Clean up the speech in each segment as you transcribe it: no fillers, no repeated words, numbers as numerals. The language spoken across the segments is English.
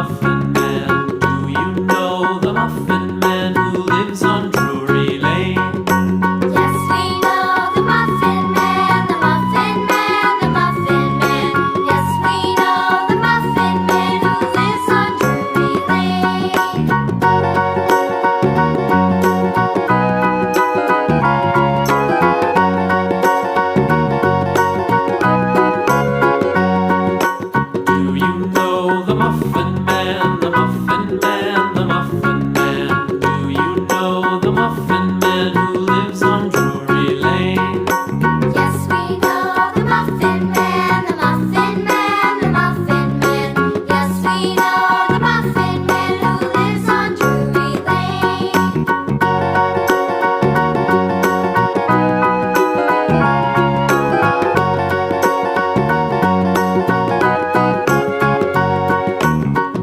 Muffin Man? Do you know the Muffin Man who lives on Drury Lane? Yes, we know the Muffin Man, the Muffin Man, the Muffin Man. Yes, we know the Muffin Man who lives on Drury Lane. Do you know the Muffin Man, the Muffin Man, the Muffin Man? Do you know the Muffin Man who lives on Drury Lane? Yes, we know the Muffin Man, the Muffin Man, the Muffin Man. Yes, we know the Muffin Man who lives on Drury Lane.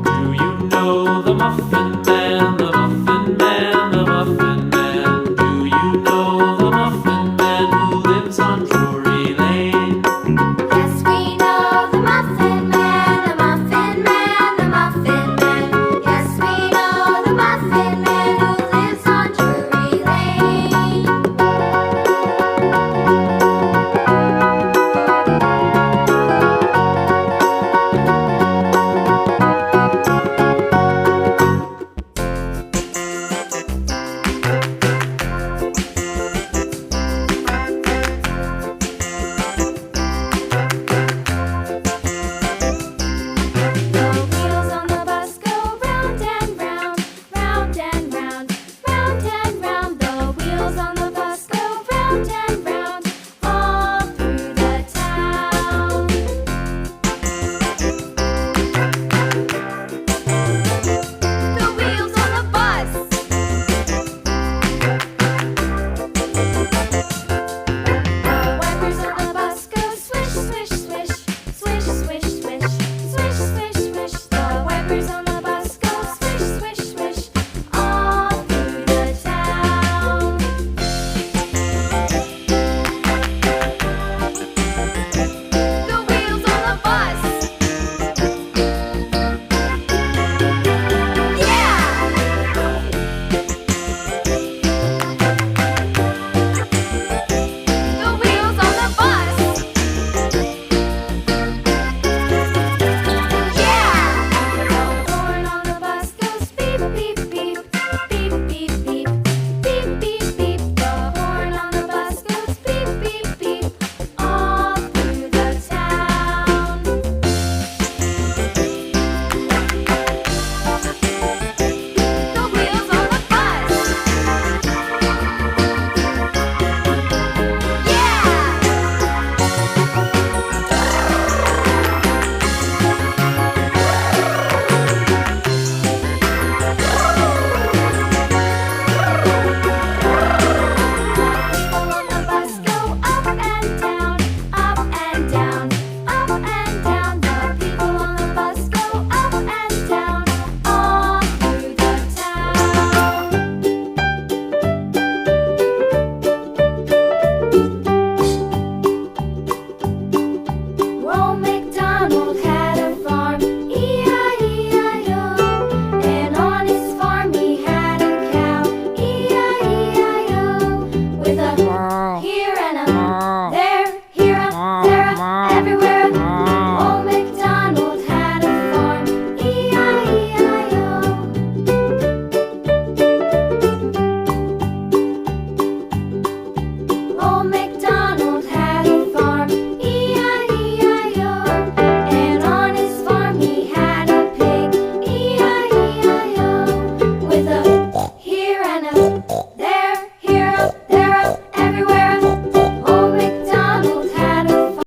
Do you know the Muffin Man, the Muffin Man, the Muffin Man? Do you know the Muffin Man who lives on Drury Lane? Yes, we know the Muffin Man, the Muffin Man, the Muffin Man. Yes, we know the Muffin Man who lives on Drury Lane. The wheels on the bus go round and round, round and round, round and round. The wheels on the bus go round and round, all through the town. The wheels on the bus. The wipers on the bus go swish, swish, swish, swish, swish, swish, swish, swish, swish. The wipers on the bus go swish, swish, swish, all through the town. The wheels on the bus. Yeah! The wheels on the bus. Yeah! The horn on the bus goes beep, beep, beep, beep, beep, beep, beep, beep, beep. The horn on the bus goes beep, beep, beep, all through the town. The wheels on the bus. Yeah! People on the bus go up and down, up and down, up and down. The people on the bus go up and down, all through the town. Old MacDonald had a farm, E-I-E-I-O. And on his farm he had a cow, E-I-E-I-O. With a here and a there, here a there, a everywhere